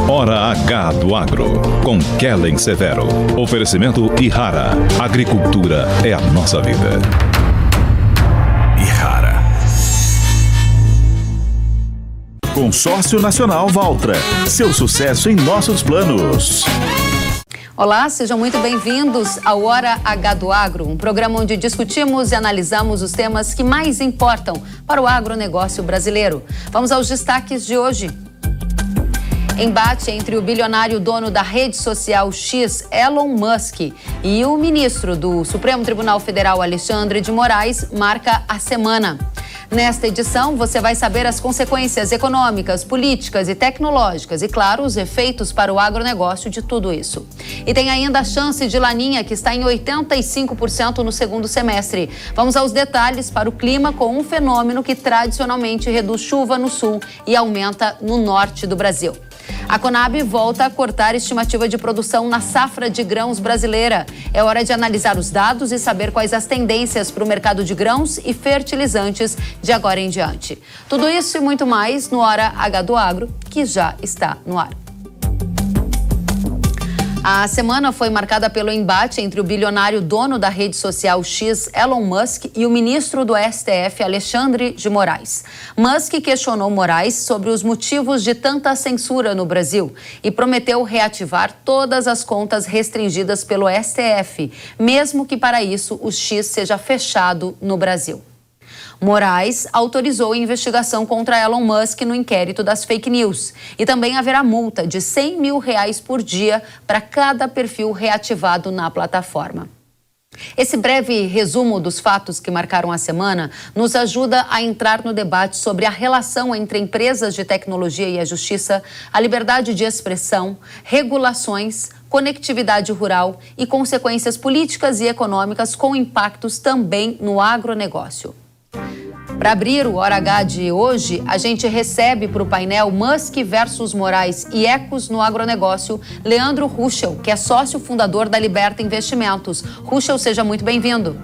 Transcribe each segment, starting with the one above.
Hora H do Agro, com Kellen Severo. Oferecimento Ihara. Agricultura é a nossa vida. Ihara. Consórcio Nacional Valtra. Seu sucesso em nossos planos. Olá, sejam muito bem-vindos ao Hora H do Agro, um programa onde discutimos e analisamos os temas que mais importam para o agronegócio brasileiro. Vamos aos destaques de hoje. Embate entre o bilionário dono da rede social X, Elon Musk, e o ministro do Supremo Tribunal Federal, Alexandre de Moraes, marca a semana. Nesta edição, você vai saber as consequências econômicas, políticas e tecnológicas e, claro, os efeitos para o agronegócio de tudo isso. E tem ainda a chance de laninha, que está em 85% no segundo semestre. Vamos aos detalhes para o clima, com um fenômeno que tradicionalmente reduz chuva no sul e aumenta no norte do Brasil. A Conab volta a cortar a estimativa de produção na safra de grãos brasileira. É hora de analisar os dados e saber quais as tendências para o mercado de grãos e fertilizantes de agora em diante. Tudo isso e muito mais no Hora H do Agro, que já está no ar. A semana foi marcada pelo embate entre o bilionário dono da rede social X, Elon Musk, e o ministro do STF, Alexandre de Moraes. Musk questionou Moraes sobre os motivos de tanta censura no Brasil e prometeu reativar todas as contas restringidas pelo STF, mesmo que para isso o X seja fechado no Brasil. Moraes autorizou a investigação contra Elon Musk no inquérito das fake news. E também haverá multa de R$100 mil por dia para cada perfil reativado na plataforma. Esse breve resumo dos fatos que marcaram a semana nos ajuda a entrar no debate sobre a relação entre empresas de tecnologia e a justiça, a liberdade de expressão, regulações, conectividade rural e consequências políticas e econômicas com impactos também no agronegócio. Para abrir o Hora H de hoje, a gente recebe para o painel Musk versus Moraes e Ecos no agronegócio, Leandro Ruschel, que é sócio fundador da Liberta Investimentos. Ruschel, seja muito bem-vindo.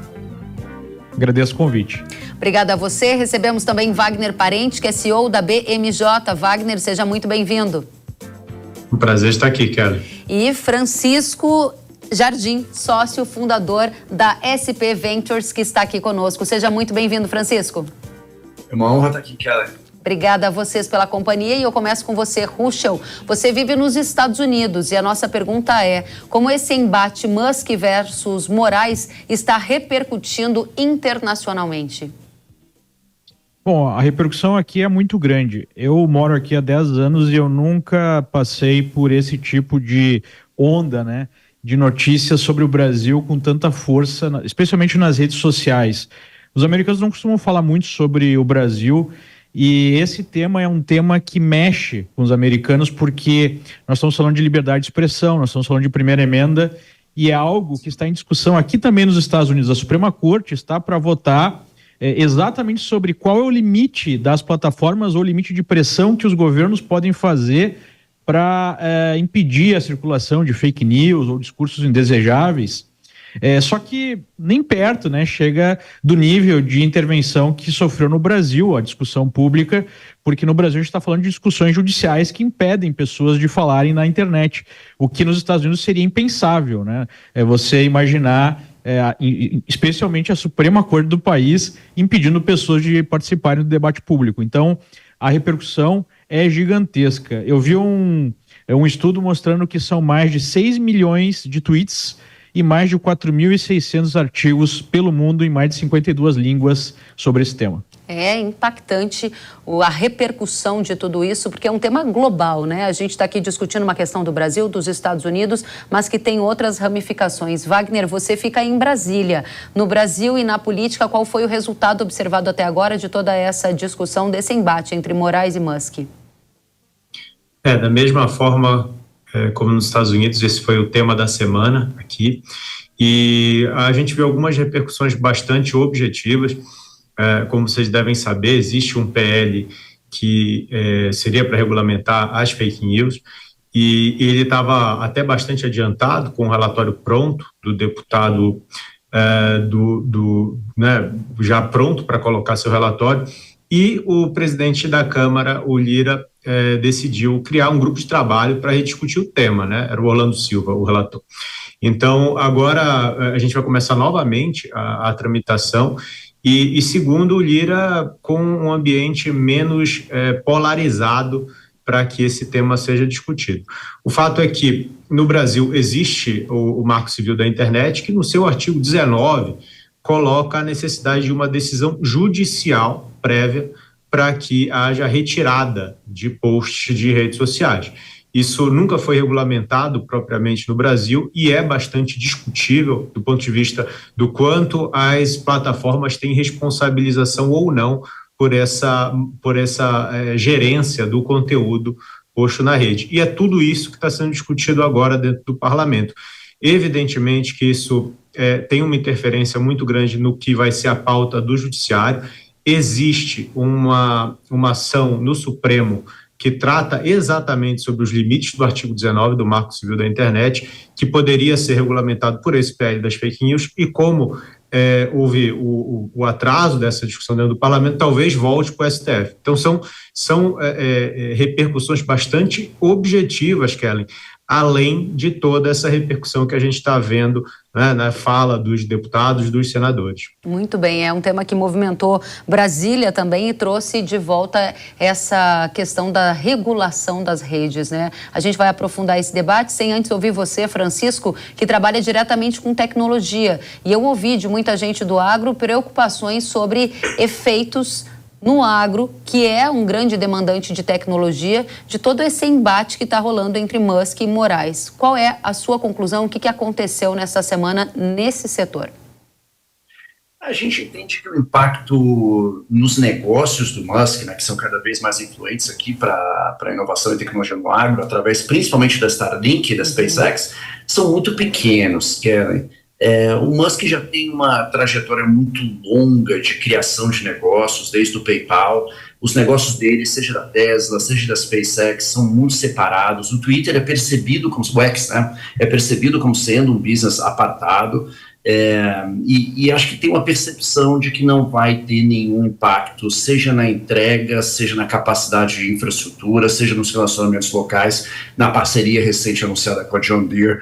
Agradeço o convite. Obrigada a você. Recebemos também Wagner Parente, que é CEO da BMJ. Wagner, seja muito bem-vindo. Um prazer estar aqui, Kelly. E Francisco Jardim, sócio fundador da SP Ventures, que está aqui conosco. Seja muito bem-vindo, Francisco. É uma honra estar aqui, Kelly. Obrigada a vocês pela companhia e eu começo com você, Ruschel. Você vive nos Estados Unidos e a nossa pergunta é: como esse embate Musk versus Moraes está repercutindo internacionalmente? Bom, a repercussão aqui é muito grande. Eu moro aqui há 10 anos e eu nunca passei por esse tipo de onda, né, de notícias sobre o Brasil com tanta força, especialmente nas redes sociais. Os americanos não costumam falar muito sobre o Brasil e esse tema é um tema que mexe com os americanos porque nós estamos falando de liberdade de expressão, nós estamos falando de primeira emenda e é algo que está em discussão aqui também nos Estados Unidos. A Suprema Corte está para votar exatamente sobre qual é o limite das plataformas ou o limite de pressão que os governos podem fazer para impedir a circulação de fake news ou discursos indesejáveis. Só que nem perto, né, chega do nível de intervenção que sofreu no Brasil, a discussão pública, porque no Brasil a gente está falando de discussões judiciais que impedem pessoas de falarem na internet, o que nos Estados Unidos seria impensável, né? Você imaginar, especialmente a Suprema Corte do país, impedindo pessoas de participarem do debate público. Então, a repercussão é gigantesca. Eu vi um estudo mostrando que são mais de 6 milhões de tweets e mais de 4.600 artigos pelo mundo em mais de 52 línguas sobre esse tema. É impactante a repercussão de tudo isso, porque é um tema global, né? A gente está aqui discutindo uma questão do Brasil, dos Estados Unidos, mas que tem outras ramificações. Wagner, você fica em Brasília. No Brasil e na política, qual foi o resultado observado até agora de toda essa discussão, desse embate entre Moraes e Musk? Da mesma forma como nos Estados Unidos, esse foi o tema da semana aqui, e a gente viu algumas repercussões bastante objetivas. Como vocês devem saber, existe um PL que seria para regulamentar as fake news, e ele estava até bastante adiantado, com o relatório pronto do deputado né, já pronto para colocar seu relatório, e o presidente da Câmara, o Lira, decidiu criar um grupo de trabalho para rediscutir o tema, né? Era o Orlando Silva, o relator. Então, agora a gente vai começar novamente a tramitação, e segundo o Lira, com um ambiente menos polarizado para que esse tema seja discutido. O fato é que, no Brasil, existe o Marco Civil da Internet, que no seu artigo 19 coloca a necessidade de uma decisão judicial prévia para que haja retirada de posts de redes sociais. Isso nunca foi regulamentado propriamente no Brasil e é bastante discutível do ponto de vista do quanto as plataformas têm responsabilização ou não por essa gerência do conteúdo posto na rede. E é tudo isso que está sendo discutido agora dentro do parlamento. Evidentemente que isso tem uma interferência muito grande no que vai ser a pauta do judiciário. Existe uma ação no Supremo que trata exatamente sobre os limites do artigo 19 do Marco Civil da Internet, que poderia ser regulamentado por esse PL das fake news, e como houve o atraso dessa discussão dentro do parlamento, talvez volte para o STF. Então, são repercussões bastante objetivas, Kellen, além de toda essa repercussão que a gente está vendo, né, na fala dos deputados, dos senadores. Muito bem, é um tema que movimentou Brasília também e trouxe de volta essa questão da regulação das redes, né? A gente vai aprofundar esse debate sem antes ouvir você, Francisco, que trabalha diretamente com tecnologia. E eu ouvi de muita gente do agro preocupações sobre efeitos no agro, que é um grande demandante de tecnologia, de todo esse embate que está rolando entre Musk e Moraes. Qual é a sua conclusão? O que aconteceu nessa semana nesse setor? A gente entende que o impacto nos negócios do Musk, né, que são cada vez mais influentes aqui para a inovação e tecnologia no agro, através principalmente da Starlink e da SpaceX, são muito pequenos, Kellen. O Musk já tem uma trajetória muito longa de criação de negócios, desde o PayPal. Os negócios dele, seja da Tesla, seja da SpaceX, são muito separados. O Twitter é percebido como o X, né? É percebido como sendo um business apartado. E acho que tem uma percepção de que não vai ter nenhum impacto, seja na entrega, seja na capacidade de infraestrutura, seja nos relacionamentos locais, na parceria recente anunciada com a John Deere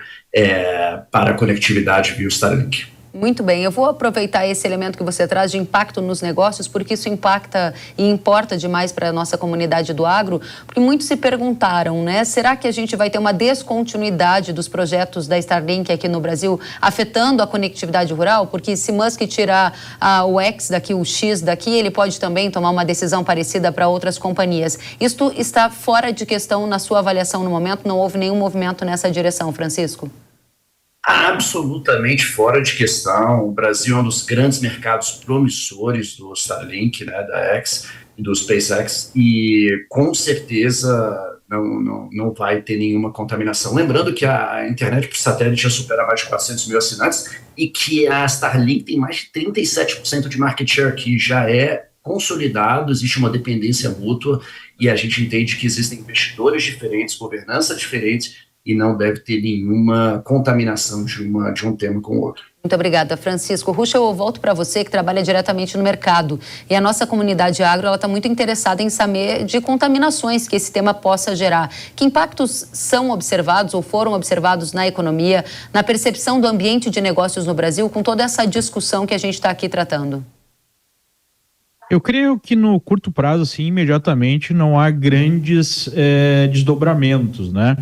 para a conectividade via Starlink. Muito bem, eu vou aproveitar esse elemento que você traz de impacto nos negócios, porque isso impacta e importa demais para a nossa comunidade do agro, porque muitos se perguntaram, né, será que a gente vai ter uma descontinuidade dos projetos da Starlink aqui no Brasil, afetando a conectividade rural? Porque se Musk tirar o X daqui, o X daqui, ele pode também tomar uma decisão parecida para outras companhias. Isto está fora de questão na sua avaliação no momento? Não houve nenhum movimento nessa direção, Francisco? Absolutamente fora de questão. O Brasil é um dos grandes mercados promissores do Starlink, né, da X e do SpaceX, e com certeza não vai ter nenhuma contaminação. Lembrando que a internet por satélite já supera mais de 400 mil assinantes e que a Starlink tem mais de 37% de market share, que já é consolidado, existe uma dependência mútua e a gente entende que existem investidores diferentes, governança diferente, e não deve ter nenhuma contaminação de um tema com o outro. Muito obrigada, Francisco. Ruxa, eu volto para você, que trabalha diretamente no mercado. E a nossa comunidade agro está muito interessada em saber de contaminações que esse tema possa gerar. Que impactos são observados ou foram observados na economia, na percepção do ambiente de negócios no Brasil, com toda essa discussão que a gente está aqui tratando? Eu creio que no curto prazo, assim, imediatamente, não há grandes desdobramentos, né?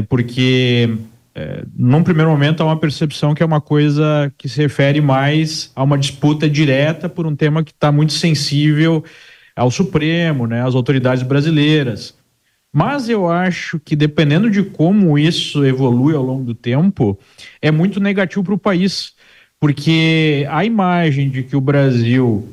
Porque num primeiro momento há uma percepção que é uma coisa que se refere mais a uma disputa direta por um tema que está muito sensível ao Supremo, né, às autoridades brasileiras. Mas eu acho que, dependendo de como isso evolui ao longo do tempo, é muito negativo para o país, porque a imagem de que o Brasil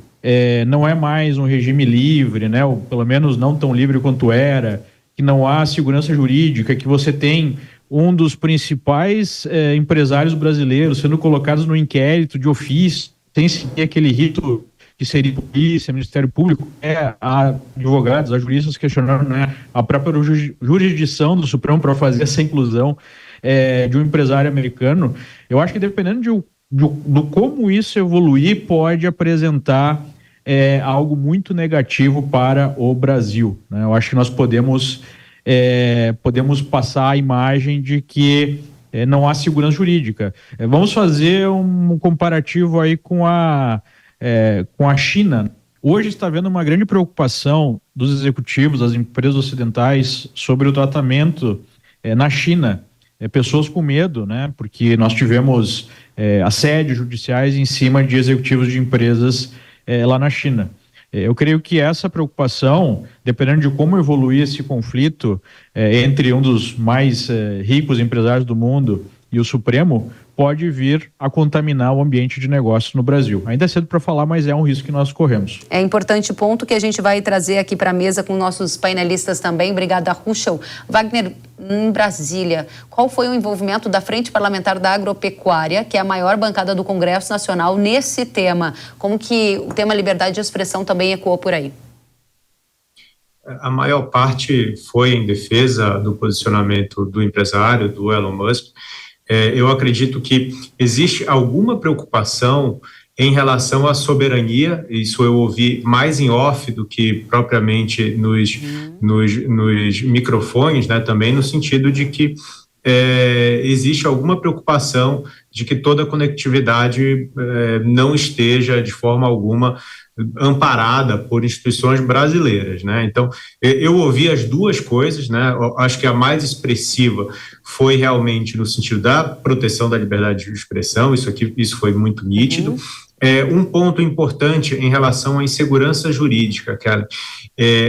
não é mais um regime livre, né, ou pelo menos não tão livre quanto era, que não há segurança jurídica, que você tem um dos principais empresários brasileiros sendo colocados no inquérito de ofício, sem seguir aquele rito que seria polícia, Ministério Público, há advogados, há juristas questionaram, né, a própria jurisdição do Supremo para fazer essa inclusão de um empresário americano. Eu acho que dependendo de do como isso evoluir pode apresentar algo muito negativo para o Brasil, né? Eu acho que nós podemos passar a imagem de que não há segurança jurídica. Vamos fazer um comparativo aí com a China. Hoje está havendo uma grande preocupação dos executivos, das empresas ocidentais sobre o tratamento na China. Pessoas com medo, né? Porque nós tivemos assédios judiciais em cima de executivos de empresas lá na China. Eu creio que essa preocupação, dependendo de como evoluir esse conflito entre um dos mais ricos empresários do mundo e o Supremo, pode vir a contaminar o ambiente de negócios no Brasil. Ainda é cedo para falar, mas é um risco que nós corremos. É importante ponto que a gente vai trazer aqui para a mesa com nossos painelistas também. Obrigada, Ruschel. Wagner, em Brasília, qual foi o envolvimento da Frente Parlamentar da Agropecuária, que é a maior bancada do Congresso Nacional, nesse tema? Como que o tema liberdade de expressão também ecoou por aí? A maior parte foi em defesa do posicionamento do empresário, do Elon Musk. Eu acredito que existe alguma preocupação em relação à soberania, isso eu ouvi mais em off do que propriamente nos microfones, né, também no sentido de que existe alguma preocupação de que toda a conectividade não esteja de forma alguma amparada por instituições brasileiras, né? Então, eu ouvi as duas coisas, né? Eu acho que a mais expressiva foi realmente no sentido da proteção da liberdade de expressão, isso foi muito nítido. Um ponto importante em relação à insegurança jurídica, Kelly,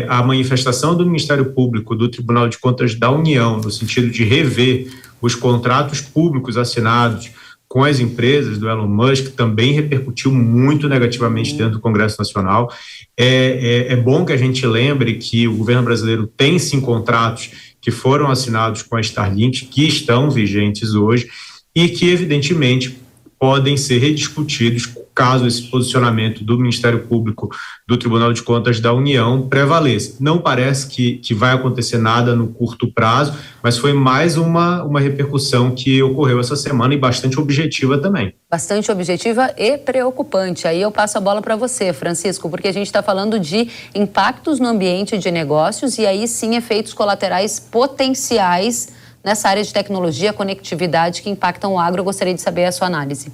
a manifestação do Ministério Público, do Tribunal de Contas da União, no sentido de rever os contratos públicos assinados com as empresas do Elon Musk, também repercutiu muito negativamente dentro do Congresso Nacional. É bom que a gente lembre que o governo brasileiro tem sim contratos que foram assinados com a Starlink, que estão vigentes hoje e que, evidentemente, podem ser rediscutidos caso esse posicionamento do Ministério Público, do Tribunal de Contas da União prevaleça. Não parece que vai acontecer nada no curto prazo, mas foi mais uma repercussão que ocorreu essa semana e bastante objetiva também. Bastante objetiva e preocupante. Aí eu passo a bola para você, Francisco, porque a gente está falando de impactos no ambiente de negócios e aí sim efeitos colaterais potenciais nessa área de tecnologia, conectividade que impactam o agro. Eu gostaria de saber a sua análise.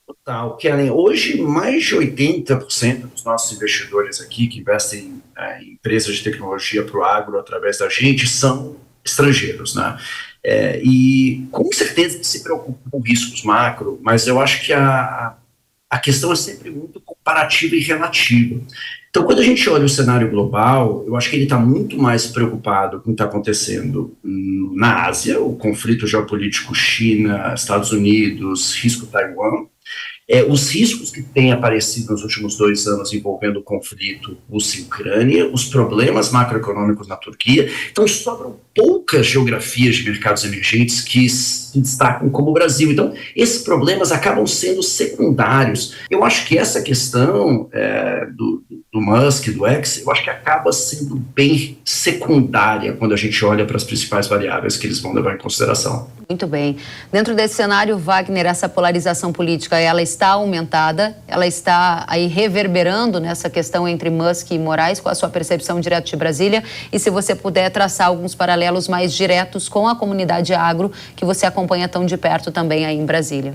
Total, Kellen. Hoje, mais de 80% dos nossos investidores aqui que investem em empresas de tecnologia para o agro através da gente são estrangeiros, né? E com certeza se preocupam com riscos macro, mas eu acho que a questão é sempre muito comparativa e relativa. Então, quando a gente olha o cenário global, eu acho que ele está muito mais preocupado com o que está acontecendo na Ásia, o conflito geopolítico China, Estados Unidos, risco Taiwan, os riscos que têm aparecido nos últimos 2 anos envolvendo o conflito Rússia-Ucrânia, os problemas macroeconômicos na Turquia. Então, sobram poucas geografias de mercados emergentes que se destacam como o Brasil. Então, esses problemas acabam sendo secundários. Eu acho que essa questão do Musk, do X, eu acho que acaba sendo bem secundária quando a gente olha para as principais variáveis que eles vão levar em consideração. Muito bem. Dentro desse cenário, Wagner, essa polarização política, ela está aumentada, ela está aí reverberando nessa questão entre Musk e Moraes, com a sua percepção direto de Brasília, e se você puder traçar alguns paralelos mais diretos com a comunidade agro, que você acompanha tão de perto também aí em Brasília.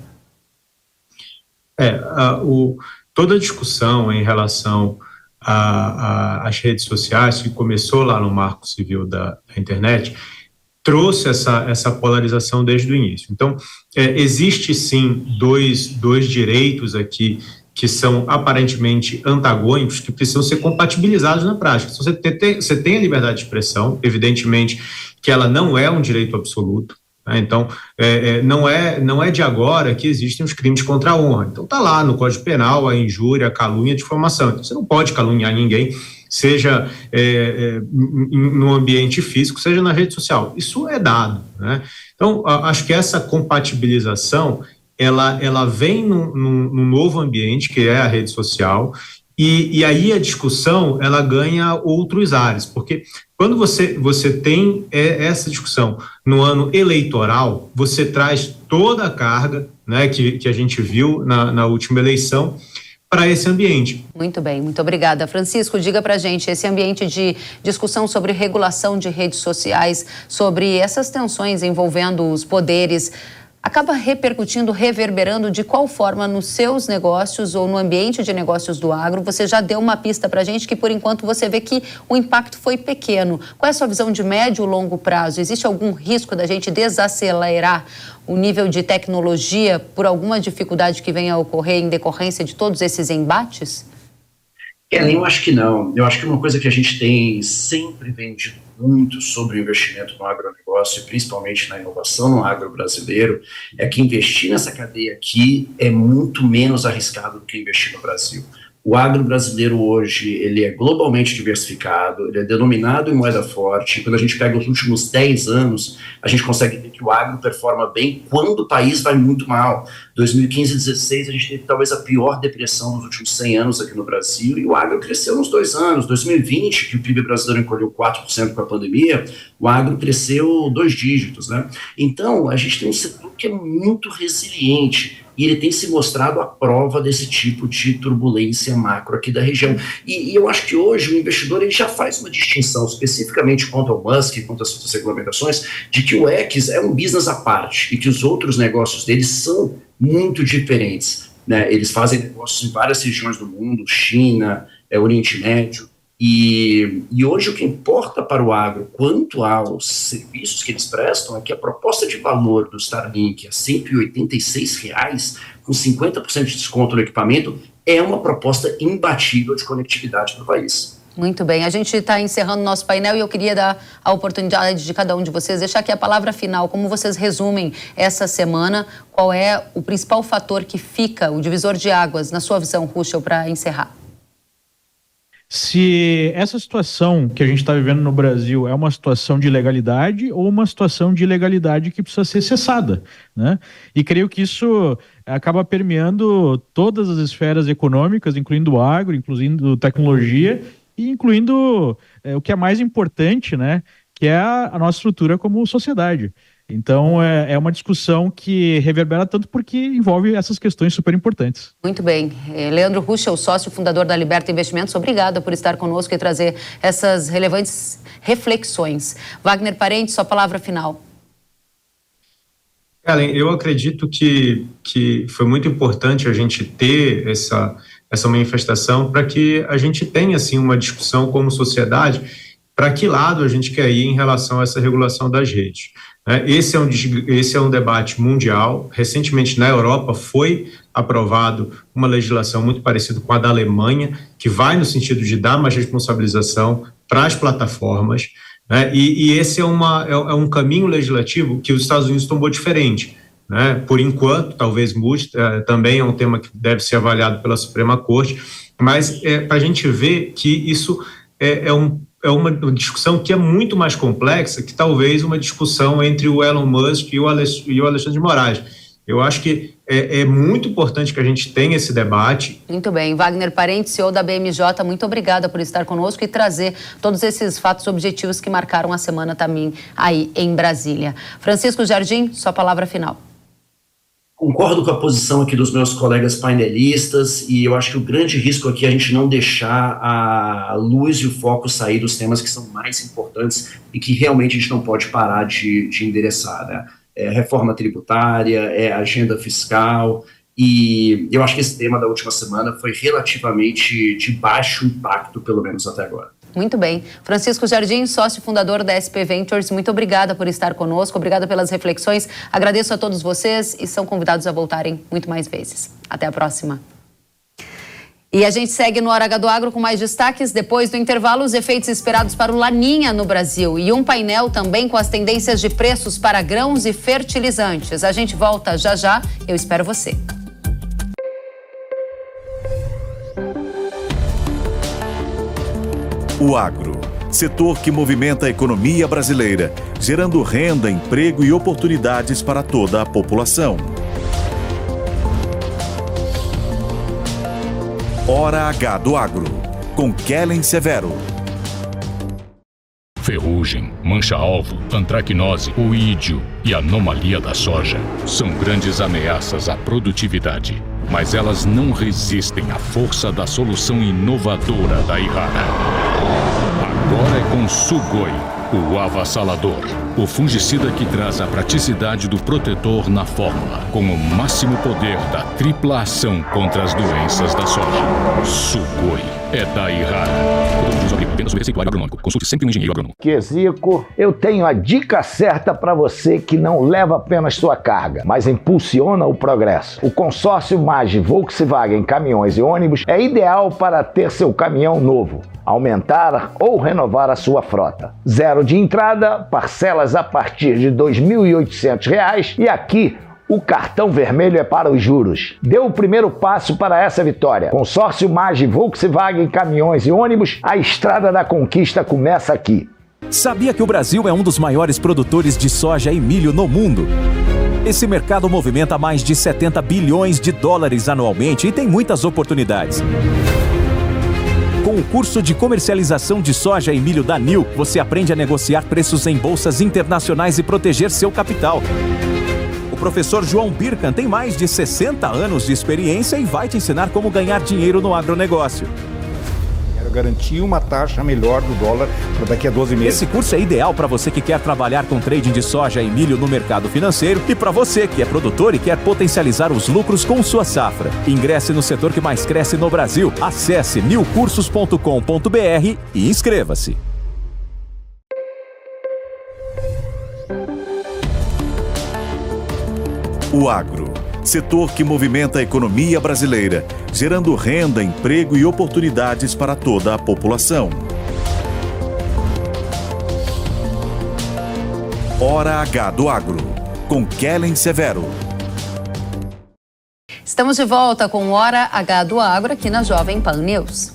Toda a discussão em relação às redes sociais, que começou lá no Marco Civil da internet, trouxe essa polarização desde o início. Então, existe sim dois direitos aqui que são aparentemente antagônicos, que precisam ser compatibilizados na prática. Se você tem a liberdade de expressão, evidentemente que ela não é um direito absoluto, né? Então, não é de agora que existem os crimes contra a honra. Então, está lá no Código Penal a injúria, a calúnia, a difamação. Então, você não pode caluniar ninguém, seja no ambiente físico, seja na rede social. Isso é dado, né? Então, acho que essa compatibilização, ela vem num novo ambiente, que é a rede social, e aí a discussão, ela ganha outros ares, porque quando você tem essa discussão no ano eleitoral, você traz toda a carga, né, que a gente viu na última eleição para esse ambiente. Muito bem, muito obrigada. Francisco, diga para a gente, esse ambiente de discussão sobre regulação de redes sociais, sobre essas tensões envolvendo os poderes, acaba repercutindo, reverberando de qual forma nos seus negócios ou no ambiente de negócios do agro? Você já deu uma pista para a gente que, por enquanto, você vê que o impacto foi pequeno. Qual é a sua visão de médio e longo prazo? Existe algum risco da gente desacelerar o nível de tecnologia por alguma dificuldade que venha a ocorrer em decorrência de todos esses embates? Eu acho que não. Eu acho que uma coisa que a gente tem sempre vendido muito sobre o investimento no agronegócio, e principalmente na inovação no agro brasileiro, é que investir nessa cadeia aqui é muito menos arriscado do que investir no Brasil. O agro brasileiro hoje, ele é globalmente diversificado, ele é denominado em moeda forte. Quando a gente pega os últimos 10 anos, a gente consegue ver que o agro performa bem quando o país vai muito mal. 2015 e 2016, a gente teve talvez a pior depressão dos últimos 100 anos aqui no Brasil, e o agro cresceu nos 2 anos. 2020, que o PIB brasileiro encolheu 4% com a pandemia, o agro cresceu 2 dígitos, né? Então, a gente tem um setor que é muito resiliente, e ele tem se mostrado a prova desse tipo de turbulência macro aqui da região. E eu acho que hoje o investidor ele já faz uma distinção, especificamente quanto ao Musk e quanto às suas regulamentações, de que o X é um business à parte e que os outros negócios deles são muito diferentes, né? Eles fazem negócios em várias regiões do mundo, China, Oriente Médio, e hoje o que importa para o agro quanto aos serviços que eles prestam é que a proposta de valor do Starlink é R$ 186, com 50% de desconto no equipamento, é uma proposta imbatível de conectividade para o país. Muito bem, a gente está encerrando nosso painel e eu queria dar a oportunidade de cada um de vocês deixar aqui a palavra final, como vocês resumem essa semana, qual é o principal fator que fica, o divisor de águas, na sua visão, Ruschel, para encerrar? Se essa situação que a gente está vivendo no Brasil é uma situação de legalidade ou uma situação de ilegalidade que precisa ser cessada, né? E creio que isso acaba permeando todas as esferas econômicas, incluindo o agro, incluindo tecnologia e incluindo o que é mais importante, né? Que é a nossa estrutura como sociedade. Então, é uma discussão que reverbera tanto porque envolve essas questões super importantes. Muito bem. Leandro Ruschel, sócio fundador da Liberta Investimentos, obrigada por estar conosco e trazer essas relevantes reflexões. Wagner Parente, sua palavra final. Ellen, eu acredito que foi muito importante a gente ter essa manifestação para que a gente tenha, assim, uma discussão como sociedade para que lado a gente quer ir em relação a essa regulação das redes. Esse é um debate mundial. Recentemente, na Europa, foi aprovado uma legislação muito parecida com a da Alemanha, que vai no sentido de dar mais responsabilização para as plataformas, né? E esse é um caminho legislativo que os Estados Unidos tomou diferente, né? Por enquanto, talvez mude, também é um tema que deve ser avaliado pela Suprema Corte, mas para a gente ver que isso é uma discussão que é muito mais complexa que talvez uma discussão entre o Elon Musk e o Alexandre de Moraes. Eu acho que é muito importante que a gente tenha esse debate. Muito bem. Wagner Parente, CEO da BMJ, muito obrigada por estar conosco e trazer todos esses fatos objetivos que marcaram a semana também aí em Brasília. Francisco Jardim, sua palavra final. Concordo com a posição aqui dos meus colegas painelistas e eu acho que o grande risco aqui é a gente não deixar a luz e o foco sair dos temas que são mais importantes e que realmente a gente não pode parar de endereçar, né? Reforma tributária, agenda fiscal, e eu acho que esse tema da última semana foi relativamente de baixo impacto, pelo menos até agora. Muito bem. Francisco Jardim, sócio fundador da SP Ventures, muito obrigada por estar conosco, obrigada pelas reflexões, agradeço a todos vocês e são convidados a voltarem muito mais vezes. Até a próxima. E a gente segue no Hora H do Agro com mais destaques. Depois do intervalo, os efeitos esperados para o Laninha no Brasil e um painel também com as tendências de preços para grãos e fertilizantes. A gente volta já já, eu espero você. O agro, setor que movimenta a economia brasileira, gerando renda, emprego e oportunidades para toda a população. Hora H do Agro, com Kellen Severo. Ferrugem. ferrugem, mancha-alvo, antracnose, oídio e anomalia da soja são grandes ameaças à produtividade, mas elas não resistem à força da solução inovadora da Yara. Agora é com Sugoi, o avassalador, o fungicida que traz a praticidade do protetor na fórmula, com o máximo poder da tripla ação contra as doenças da soja. Sugoi é da Yara. Consulte sempre um engenheiro agrônomo. Zico, eu tenho a dica certa para você que não leva apenas sua carga, mas impulsiona o progresso. O consórcio MAGE Volkswagen Caminhões e Ônibus é ideal para ter seu caminhão novo, aumentar ou renovar a sua frota. Zero de entrada, parcelas a partir de R$ 2.800 e aqui o cartão vermelho é para os juros. Dê o primeiro passo para essa vitória. Consórcio MAGE Volkswagen Caminhões e Ônibus, a estrada da conquista começa aqui. Sabia que o Brasil é um dos maiores produtores de soja e milho no mundo? Esse mercado movimenta mais de 70 bilhões de dólares anualmente e tem muitas oportunidades. Com o curso de comercialização de soja e milho da NIL, você aprende a negociar preços em bolsas internacionais e proteger seu capital. O professor João Birkan tem mais de 60 anos de experiência e vai te ensinar como ganhar dinheiro no agronegócio. Quero garantir uma taxa melhor do dólar para daqui a 12 meses. Esse curso é ideal para você que quer trabalhar com trading de soja e milho no mercado financeiro e para você que é produtor e quer potencializar os lucros com sua safra. Ingresse no setor que mais cresce no Brasil. Acesse nilcursos.com.br e inscreva-se. O agro, setor que movimenta a economia brasileira, gerando renda, emprego e oportunidades para toda a população. Hora H do Agro, com Kellen Severo. Estamos de volta com Hora H do Agro aqui na Jovem Pan News.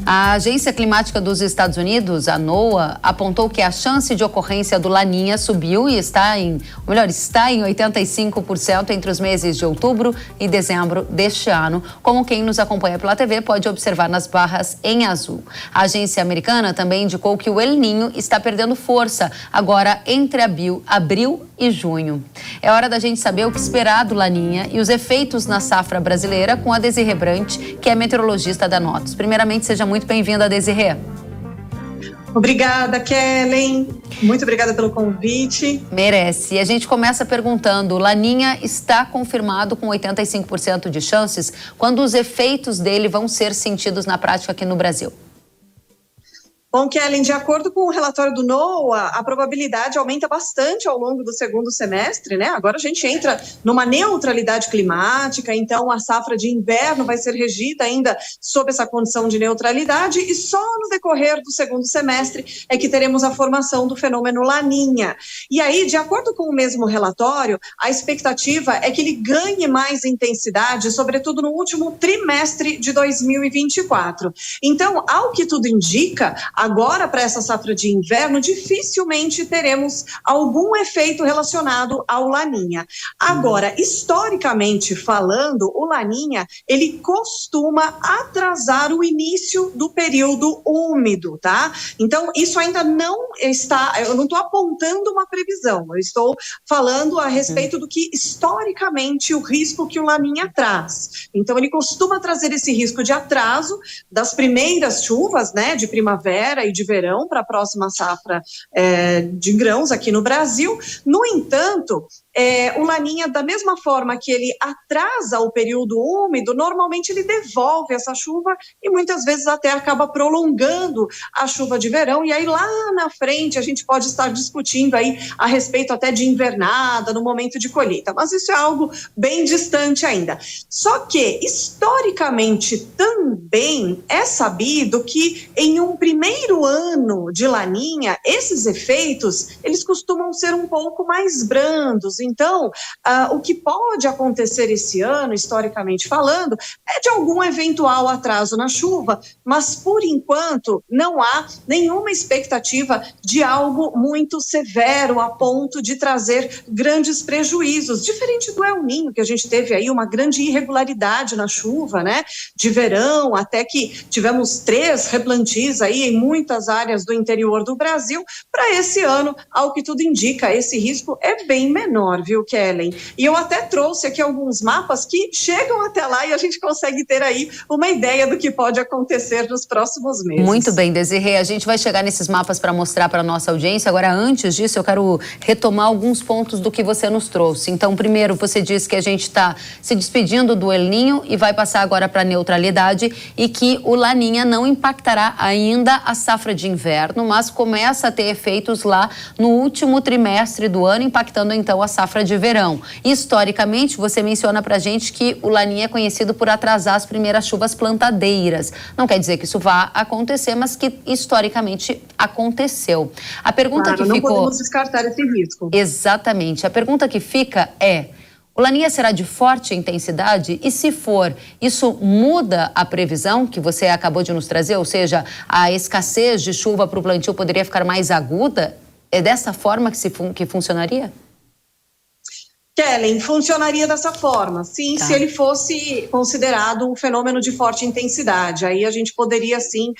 A Agência Climática dos Estados Unidos, a NOAA, apontou que a chance de ocorrência do Laninha subiu e está em 85% entre os meses de outubro e dezembro deste ano, como quem nos acompanha pela TV pode observar nas barras em azul. A agência americana também indicou que o El Niño está perdendo força agora entre abril e junho. É hora da gente saber o que esperar do Laninha e os efeitos na safra brasileira com a Desirê Brant, que é meteorologista da Notos. Primeiramente, seja muito bem-vinda, Desirê. Obrigada, Kellen. Muito obrigada pelo convite. Merece. E a gente começa perguntando, o Laninha está confirmado com 85% de chances, quando os efeitos dele vão ser sentidos na prática aqui no Brasil? Bom, Kellen, de acordo com o relatório do NOAA, a probabilidade aumenta bastante ao longo do segundo semestre, né? Agora a gente entra numa neutralidade climática, então a safra de inverno vai ser regida ainda sob essa condição de neutralidade e só no decorrer do segundo semestre é que teremos a formação do fenômeno Laninha. E aí, de acordo com o mesmo relatório, a expectativa é que ele ganhe mais intensidade, sobretudo no último trimestre de 2024. Então, ao que tudo indica, agora, para essa safra de inverno, dificilmente teremos algum efeito relacionado ao Laninha. Agora, historicamente falando, o Laninha, ele costuma atrasar o início do período úmido, tá? Então, isso ainda não está, eu não estou apontando uma previsão, eu estou falando a respeito do que, historicamente, o risco que o Laninha traz. Então, ele costuma trazer esse risco de atraso das primeiras chuvas, né, de primavera e de verão para a próxima safra de grãos aqui no Brasil. No entanto, o Laninha, da mesma forma que ele atrasa o período úmido, normalmente ele devolve essa chuva e muitas vezes até acaba prolongando a chuva de verão, e aí lá na frente a gente pode estar discutindo aí a respeito até de invernada, no momento de colheita, mas isso é algo bem distante ainda. Só que, historicamente também é sabido que em um primeiro ano de Laninha, esses efeitos, eles costumam ser um pouco mais brandos, Então, o que pode acontecer esse ano, historicamente falando, é de algum eventual atraso na chuva, mas por enquanto não há nenhuma expectativa de algo muito severo a ponto de trazer grandes prejuízos, diferente do El Niño, que a gente teve aí uma grande irregularidade na chuva, né, de verão, até que tivemos 3 replantios aí em muitas áreas do interior do Brasil. Para esse ano, ao que tudo indica, esse risco é bem menor, viu, Kellen? E eu até trouxe aqui alguns mapas que chegam até lá e a gente consegue ter aí uma ideia do que pode acontecer nos próximos meses. Muito bem, Desirê, a gente vai chegar nesses mapas para mostrar para a nossa audiência. Agora, antes disso, eu quero retomar alguns pontos do que você nos trouxe. Então, primeiro, você disse que a gente está se despedindo do El Niño e vai passar agora para a neutralidade e que o Laninha não impactará ainda a safra de inverno, mas começa a ter efeitos lá no último trimestre do ano, impactando então a safra de verão. Historicamente, você menciona para a gente que o Laninha é conhecido por atrasar as primeiras chuvas plantadeiras. Não quer dizer que isso vá acontecer, mas que historicamente aconteceu. A pergunta que não ficou... podemos descartar esse risco. Exatamente. A pergunta que fica é: o Laninha será de forte intensidade? E se for, isso muda a previsão que você acabou de nos trazer? Ou seja, a escassez de chuva para o plantio poderia ficar mais aguda? É dessa forma que funcionaria? Kellen, funcionaria dessa forma, sim, se ele fosse considerado um fenômeno de forte intensidade. Aí a gente poderia, sim,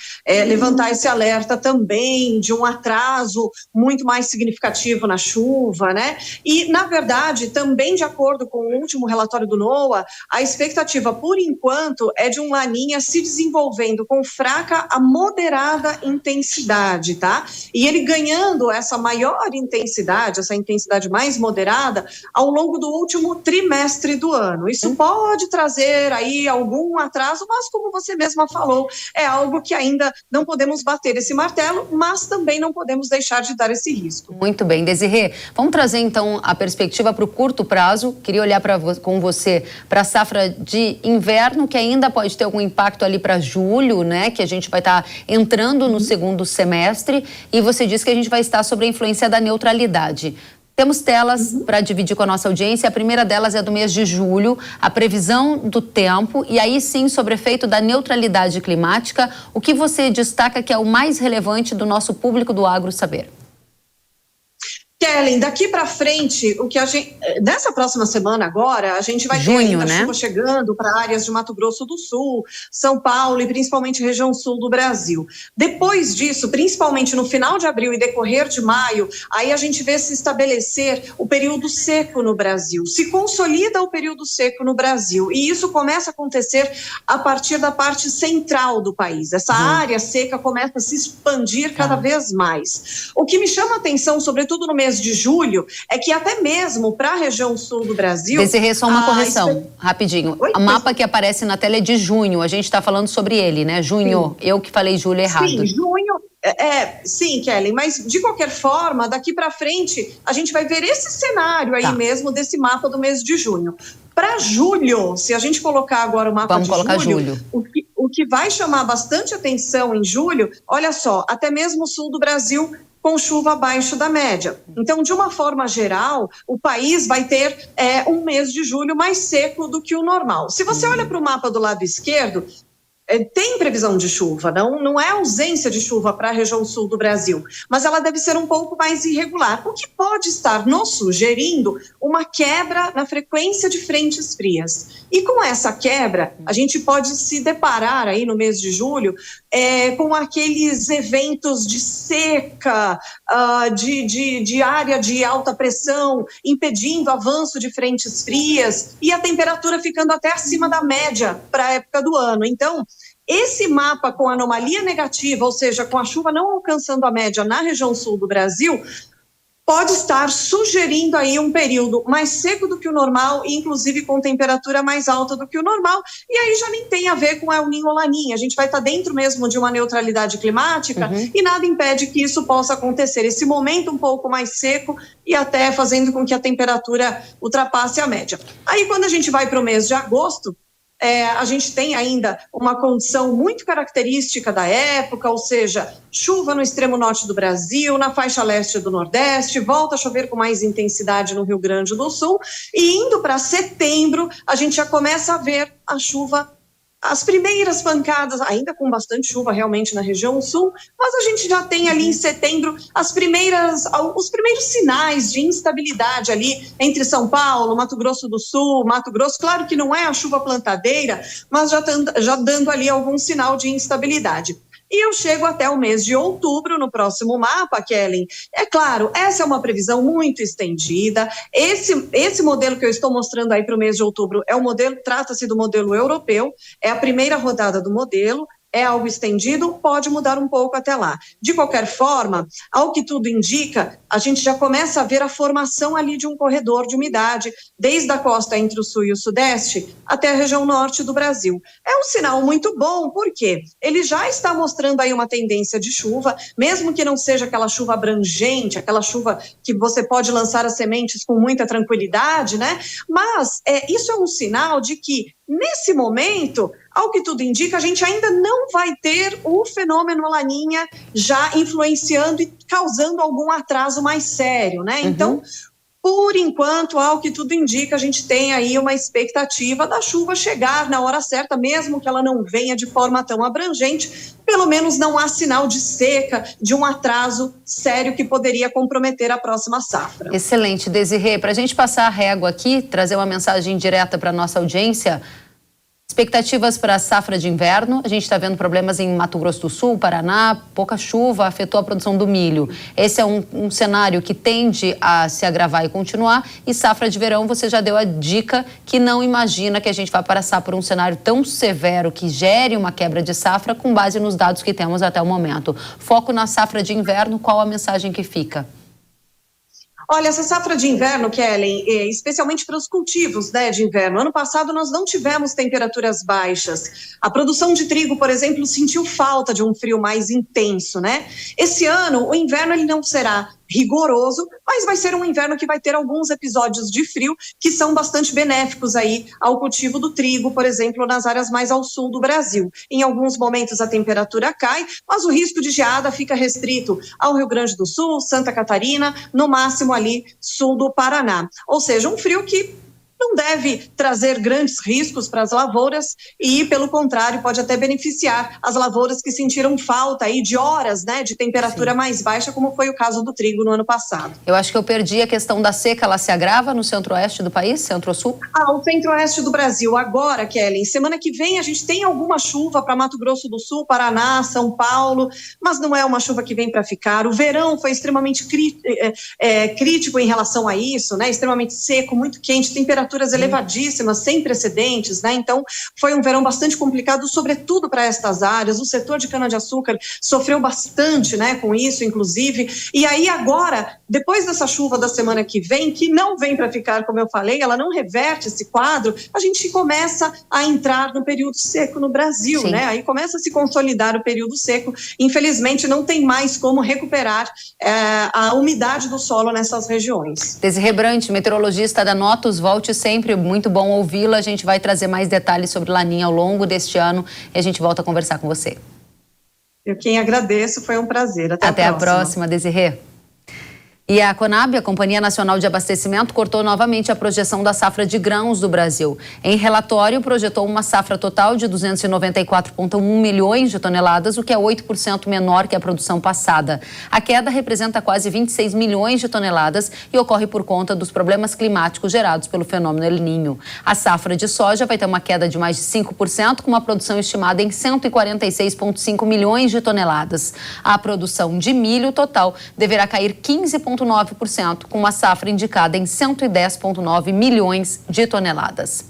levantar esse alerta também de um atraso muito mais significativo na chuva, né? E, na verdade, também de acordo com o último relatório do NOAA, a expectativa, por enquanto, é de um Laninha se desenvolvendo com fraca a moderada intensidade, tá? E ele ganhando essa maior intensidade, essa intensidade mais moderada, ao longo do último trimestre do ano. Isso pode trazer aí algum atraso, mas como você mesma falou, é algo que ainda não podemos bater esse martelo, mas também não podemos deixar de dar esse risco. Muito bem, Desirê. Vamos trazer então a perspectiva para o curto prazo. Queria olhar com você para a safra de inverno, que ainda pode ter algum impacto ali para julho, né? Que a gente vai estar entrando no segundo semestre, e você disse que a gente vai estar sob a influência da neutralidade. Temos telas para dividir com a nossa audiência. A primeira delas é do mês de julho, a previsão do tempo e aí sim sobre o efeito da neutralidade climática. O que você destaca que é o mais relevante do nosso público do agro saber? Kellen, daqui para frente, o que a gente, nessa próxima semana agora, a gente vai ter ainda chuva chegando para áreas de Mato Grosso do Sul, São Paulo e principalmente região sul do Brasil. Depois disso, principalmente no final de abril e decorrer de maio, aí a gente vê se estabelecer o período seco no Brasil. Se consolida o período seco no Brasil e isso começa a acontecer a partir da parte central do país. Essa área seca começa a se expandir cada vez mais. O que me chama a atenção, sobretudo no mês de julho, é que até mesmo para a região sul do Brasil... Desirê, só uma correção, rapidinho. O mapa que aparece na tela é de junho, a gente está falando sobre ele, né? Junho, eu que falei julho errado. Sim, junho... sim, Kellen, mas de qualquer forma, daqui para frente, a gente vai ver esse cenário aí mesmo desse mapa do mês de junho. Para julho, se a gente colocar agora o mapa de julho. O que vai chamar bastante atenção em julho, olha só, até mesmo o sul do Brasil com chuva abaixo da média. Então, de uma forma geral, o país vai ter um mês de julho mais seco do que o normal. Se você olha para o mapa do lado esquerdo, tem previsão de chuva, não é ausência de chuva para a região sul do Brasil, mas ela deve ser um pouco mais irregular, o que pode estar nos sugerindo uma quebra na frequência de frentes frias. E com essa quebra, a gente pode se deparar aí no mês de julho com aqueles eventos de seca, de área de alta pressão, impedindo o avanço de frentes frias e a temperatura ficando até acima da média para a época do ano. Então, esse mapa com anomalia negativa, ou seja, com a chuva não alcançando a média na região sul do Brasil, pode estar sugerindo aí um período mais seco do que o normal e inclusive com temperatura mais alta do que o normal, e aí já nem tem a ver com El Niño ou Laninha, a gente vai estar dentro mesmo de uma neutralidade climática e nada impede que isso possa acontecer, esse momento um pouco mais seco e até fazendo com que a temperatura ultrapasse a média. Aí quando a gente vai para o mês de agosto, a gente tem ainda uma condição muito característica da época, ou seja, chuva no extremo norte do Brasil, na faixa leste do Nordeste, volta a chover com mais intensidade no Rio Grande do Sul, e indo para setembro, a gente já começa a ver a chuva, as primeiras pancadas, ainda com bastante chuva realmente na região sul, mas a gente já tem ali em setembro os primeiros sinais de instabilidade ali entre São Paulo, Mato Grosso do Sul, Mato Grosso. Claro que não é a chuva plantadeira, mas já dando ali algum sinal de instabilidade. E eu chego até o mês de outubro, no próximo mapa, Kellen. É claro, essa é uma previsão muito estendida. Esse modelo que eu estou mostrando aí para o mês de outubro é o modelo, trata-se do modelo europeu, é a primeira rodada do modelo. É algo estendido, pode mudar um pouco até lá. De qualquer forma, ao que tudo indica, a gente já começa a ver a formação ali de um corredor de umidade, desde a costa entre o sul e o sudeste até a região norte do Brasil. É um sinal muito bom, porque ele já está mostrando aí uma tendência de chuva, mesmo que não seja aquela chuva abrangente, aquela chuva que você pode lançar as sementes com muita tranquilidade, né? Mas isso é um sinal de que, nesse momento, ao que tudo indica, a gente ainda não vai ter o fenômeno Laninha já influenciando e causando algum atraso mais sério, né? Então, por enquanto, ao que tudo indica, a gente tem aí uma expectativa da chuva chegar na hora certa, mesmo que ela não venha de forma tão abrangente, pelo menos não há sinal de seca, de um atraso sério que poderia comprometer a próxima safra. Excelente, Desirê. Para a gente passar a régua aqui, trazer uma mensagem direta para a nossa audiência, expectativas para a safra de inverno. A gente está vendo problemas em Mato Grosso do Sul, Paraná, pouca chuva afetou a produção do milho. Esse é um cenário que tende a se agravar e continuar. E safra de verão, você já deu a dica que não imagina que a gente vai passar por um cenário tão severo que gere uma quebra de safra com base nos dados que temos até o momento. Foco na safra de inverno, qual a mensagem que fica? Olha, essa safra de inverno, Kellen, especialmente para os cultivos, né, de inverno. Ano passado nós não tivemos temperaturas baixas. A produção de trigo, por exemplo, sentiu falta de um frio mais intenso, né? Esse ano, o inverno ele não será rigoroso, mas vai ser um inverno que vai ter alguns episódios de frio que são bastante benéficos aí ao cultivo do trigo, por exemplo, nas áreas mais ao sul do Brasil. Em alguns momentos a temperatura cai, mas o risco de geada fica restrito ao Rio Grande do Sul, Santa Catarina, no máximo ali sul do Paraná. Ou seja, um frio que não deve trazer grandes riscos para as lavouras e, pelo contrário, pode até beneficiar as lavouras que sentiram falta aí de horas, né, de temperatura mais baixa, como foi o caso do trigo no ano passado. Eu acho que eu perdi a questão da seca, ela se agrava no centro-oeste do país, centro-sul? O centro-oeste do Brasil. Agora, Kellen, semana que vem a gente tem alguma chuva para Mato Grosso do Sul, Paraná, São Paulo, mas não é uma chuva que vem para ficar. O verão foi extremamente crítico em relação a isso, né, extremamente seco, muito quente, temperaturas elevadíssimas, sem precedentes, né? Então, foi um verão bastante complicado, sobretudo para estas áreas. O setor de cana-de-açúcar sofreu bastante, né, com isso, inclusive. E aí, agora, depois dessa chuva da semana que vem, que não vem para ficar, como eu falei, ela não reverte esse quadro, a gente começa a entrar no período seco no Brasil, né? Aí começa a se consolidar o período seco. Infelizmente, não tem mais como recuperar a umidade do solo nessas regiões. Desirê Brant, meteorologista da Notus, volte sempre, muito bom ouvi-la. A gente vai trazer mais detalhes sobre Laninha ao longo deste ano e a gente volta a conversar com você. Eu quem agradeço, foi um prazer. Até a próxima, Desirê. E a Conab, a Companhia Nacional de Abastecimento, cortou novamente a projeção da safra de grãos do Brasil. Em relatório, projetou uma safra total de 294,1 milhões de toneladas, o que é 8% menor que a produção passada. A queda representa quase 26 milhões de toneladas e ocorre por conta dos problemas climáticos gerados pelo fenômeno El Niño. A safra de soja vai ter uma queda de mais de 5%, com uma produção estimada em 146,5 milhões de toneladas. A produção de milho total deverá cair 15,9%, com uma safra indicada em 110,9 milhões de toneladas.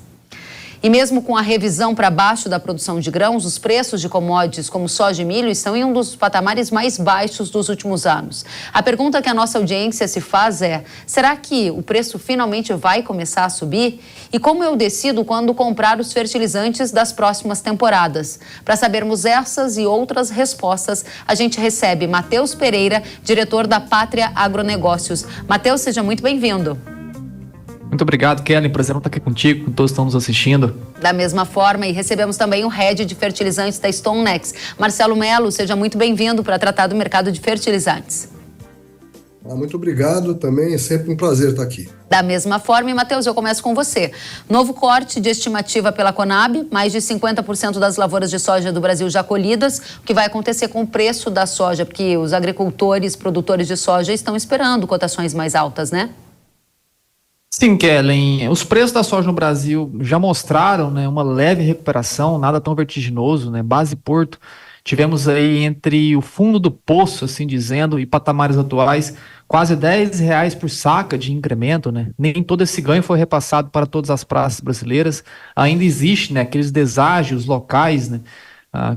E mesmo com a revisão para baixo da produção de grãos, os preços de commodities como soja e milho estão em um dos patamares mais baixos dos últimos anos. A pergunta que a nossa audiência se faz é: será que o preço finalmente vai começar a subir? E como eu decido quando comprar os fertilizantes das próximas temporadas? Para sabermos essas e outras respostas, a gente recebe Matheus Pereira, diretor da Pátria Agronegócios. Matheus, seja muito bem-vindo. Muito obrigado, Kellen. Prazer estar aqui contigo, com todos que estão nos assistindo. Da mesma forma, e recebemos também o head de fertilizantes da StoneX, Marcelo Melo. Seja muito bem-vindo para tratar do mercado de fertilizantes. Muito obrigado também, é sempre um prazer estar aqui. Da mesma forma, e Matheus, eu começo com você. Novo corte de estimativa pela Conab, mais de 50% das lavouras de soja do Brasil já colhidas. O que vai acontecer com o preço da soja? Porque os agricultores, produtores de soja estão esperando cotações mais altas, né? Sim, Kellen, os preços da soja no Brasil já mostraram, né, uma leve recuperação, nada tão vertiginoso, né, base Porto, tivemos aí entre o fundo do poço, assim dizendo, e patamares atuais, quase R$10 por saca de incremento, né, nem todo esse ganho foi repassado para todas as praças brasileiras, ainda existe, né, aqueles deságios locais, né,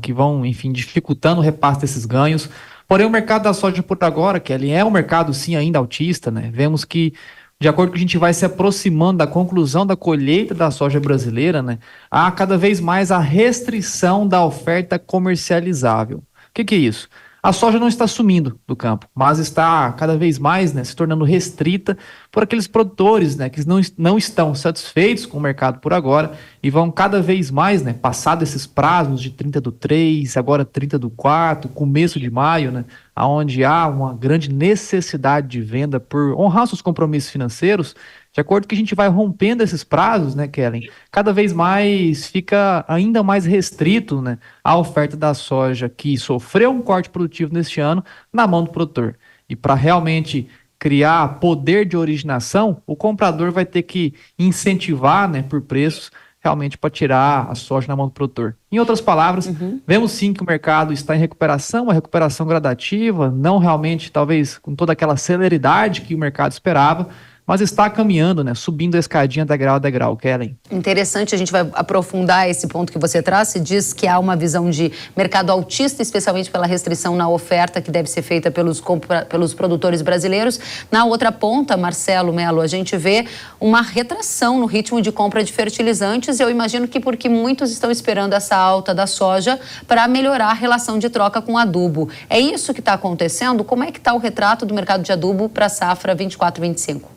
que vão, enfim, dificultando o repasse desses ganhos, porém o mercado da soja por agora, Kellen, é um mercado sim ainda altista, né, vemos que de acordo com que a gente vai se aproximando da conclusão da colheita da soja brasileira, né, há cada vez mais a restrição da oferta comercializável. O que é isso? A soja não está sumindo do campo, mas está cada vez mais, né, se tornando restrita por aqueles produtores, né, que não estão satisfeitos com o mercado por agora e vão cada vez mais, né, passado esses prazos de 30/3, agora 30/4, começo de maio, né, onde há uma grande necessidade de venda por honrar seus compromissos financeiros. De acordo com que a gente vai rompendo esses prazos, né, Kellen, cada vez mais fica ainda mais restrito, né, a oferta da soja que sofreu um corte produtivo neste ano na mão do produtor. E para realmente criar poder de originação, o comprador vai ter que incentivar, né, por preços realmente para tirar a soja na mão do produtor. Em outras palavras, vemos sim que o mercado está em recuperação, uma recuperação gradativa, não realmente talvez com toda aquela celeridade que o mercado esperava, mas está caminhando, né, subindo a escadinha degrau a degrau, Kellen. Interessante, a gente vai aprofundar esse ponto que você traz. Você diz que há uma visão de mercado altista, especialmente pela restrição na oferta que deve ser feita pelos produtores brasileiros. Na outra ponta, Marcelo Melo, a gente vê uma retração no ritmo de compra de fertilizantes. Eu imagino que porque muitos estão esperando essa alta da soja para melhorar a relação de troca com adubo. É isso que está acontecendo? Como é que está o retrato do mercado de adubo para a safra 24/25?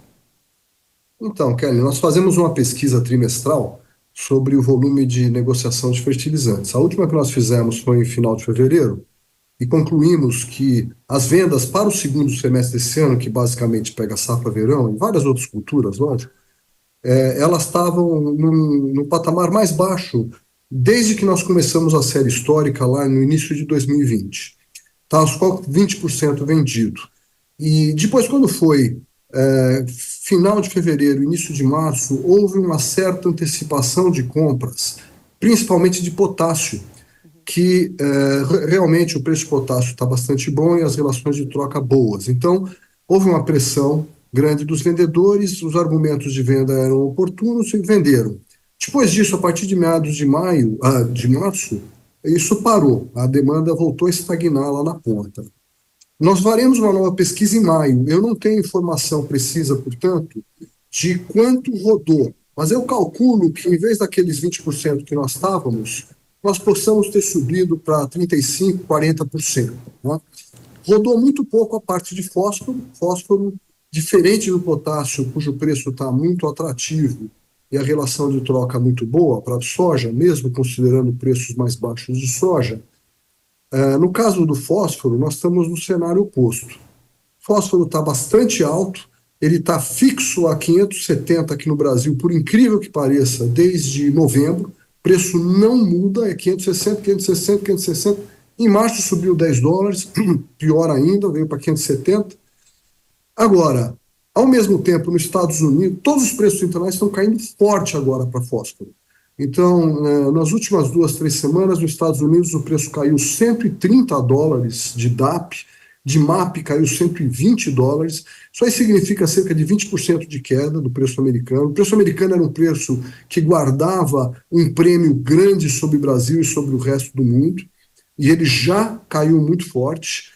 Então, Kelly, nós fazemos uma pesquisa trimestral sobre o volume de negociação de fertilizantes. A última que nós fizemos foi em final de fevereiro e concluímos que as vendas para o segundo semestre desse ano, que basicamente pega safra verão e várias outras culturas, lógico, elas estavam no patamar mais baixo desde que nós começamos a série histórica lá no início de 2020. Está aos 20% vendido. E depois, quando foi final de fevereiro, início de março, houve uma certa antecipação de compras, principalmente de potássio, que realmente o preço de potássio está bastante bom e as relações de troca boas. Então, houve uma pressão grande dos vendedores, os argumentos de venda eram oportunos e venderam. Depois disso, a partir de meados de março, isso parou, a demanda voltou a estagnar lá na ponta. Nós faremos uma nova pesquisa em maio. Eu não tenho informação precisa, portanto, de quanto rodou, mas eu calculo que, em vez daqueles 20% que nós estávamos, nós possamos ter subido para 35%, 40%. Né? Rodou muito pouco a parte de fósforo, diferente do potássio, cujo preço está muito atrativo e a relação de troca muito boa para a soja, mesmo considerando preços mais baixos de soja. No caso do fósforo, nós estamos no cenário oposto. O fósforo está bastante alto, ele está fixo a 570 aqui no Brasil, por incrível que pareça, desde novembro. O preço não muda, é 560, 560, 560. Em março subiu $10, pior ainda, veio para 570. Agora, ao mesmo tempo, nos Estados Unidos, todos os preços internacionais estão caindo forte agora para fósforo. Então, nas últimas 2-3 semanas, nos Estados Unidos, o preço caiu $130 de DAP, de MAP caiu $120. Isso aí significa cerca de 20% de queda do preço americano. O preço americano era um preço que guardava um prêmio grande sobre o Brasil e sobre o resto do mundo, e ele já caiu muito forte.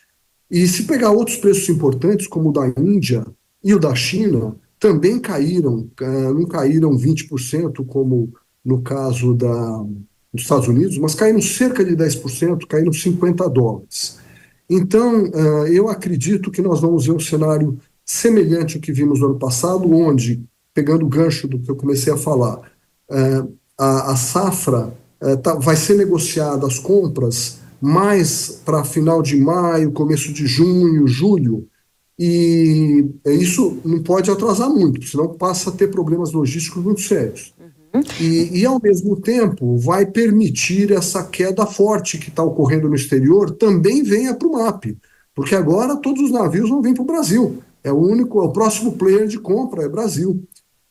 E se pegar outros preços importantes, como o da Índia e o da China, também caíram, não caíram 20%, como no caso dos Estados Unidos, mas caíram cerca de 10%, caíram $50. Então, eu acredito que nós vamos ver um cenário semelhante ao que vimos no ano passado, onde pegando o gancho do que eu comecei a falar, a safra vai ser negociada, as compras, mais para final de maio, começo de junho, julho, e isso não pode atrasar muito, senão passa a ter problemas logísticos muito sérios. E, ao mesmo tempo, vai permitir essa queda forte que está ocorrendo no exterior também venha para o MAP, porque agora todos os navios vão vir para o Brasil. O próximo player de compra é Brasil.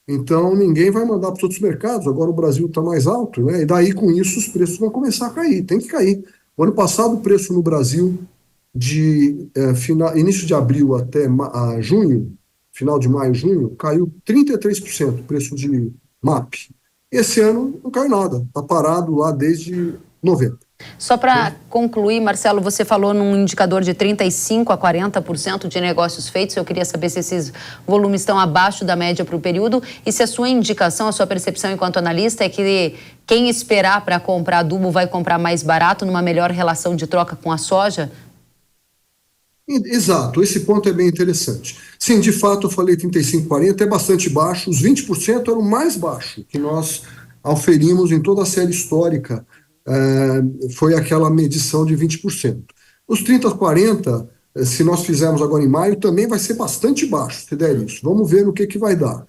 Então, ninguém vai mandar para os outros mercados, agora o Brasil está mais alto, né? E daí, com isso, os preços vão começar a cair, tem que cair. O ano passado, o preço no Brasil, de início de abril até junho, final de maio, junho, caiu 33% o preço de MAP. Esse ano não caiu nada, está parado lá desde novembro. Só para concluir, Marcelo, você falou num indicador de 35% a 40% de negócios feitos. Eu queria saber se esses volumes estão abaixo da média para o período e se a sua indicação, a sua percepção enquanto analista é que quem esperar para comprar adubo vai comprar mais barato numa melhor relação de troca com a soja? Exato, esse ponto é bem interessante. Sim, de fato, eu falei 35, 40, é bastante baixo. Os 20% era o mais baixo que nós auferimos em toda a série histórica. Foi aquela medição de 20%. Os 30, 40, se nós fizermos agora em maio, também vai ser bastante baixo, se der isso. Vamos ver no que vai dar.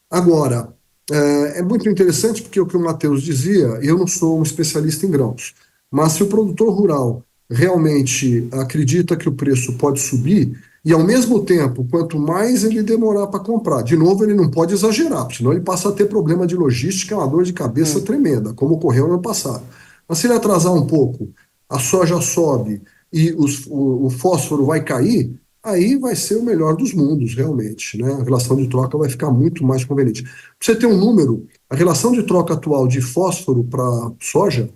Agora, é muito interessante porque o que o Matheus dizia, eu não sou um especialista em grãos, mas se o produtor rural realmente acredita que o preço pode subir, e ao mesmo tempo, quanto mais ele demorar para comprar, de novo, ele não pode exagerar, senão ele passa a ter problema de logística, uma dor de cabeça tremenda, como ocorreu no ano passado. Mas se ele atrasar um pouco, a soja sobe e o fósforo vai cair, aí vai ser o melhor dos mundos, realmente, né? A relação de troca vai ficar muito mais conveniente. Para você ter um número, a relação de troca atual de fósforo para soja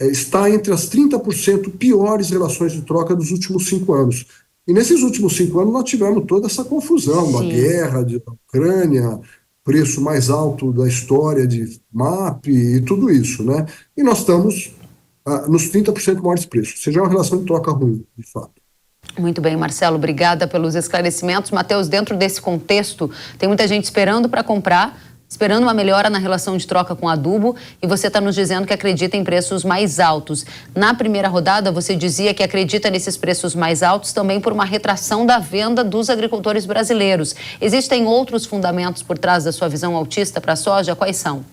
está entre as 30% piores relações de troca dos últimos 5 anos. E nesses últimos 5 anos nós tivemos toda essa confusão, da guerra, da Ucrânia, preço mais alto da história de MAP e tudo isso, né? E nós estamos nos 30% maiores preços, ou seja, é uma relação de troca ruim, de fato. Muito bem, Marcelo, obrigada pelos esclarecimentos. Matheus, dentro desse contexto, tem muita gente esperando para comprar, esperando uma melhora na relação de troca com adubo, e você está nos dizendo que acredita em preços mais altos. Na primeira rodada, você dizia que acredita nesses preços mais altos também por uma retração da venda dos agricultores brasileiros. Existem outros fundamentos por trás da sua visão altista para a soja? Quais são?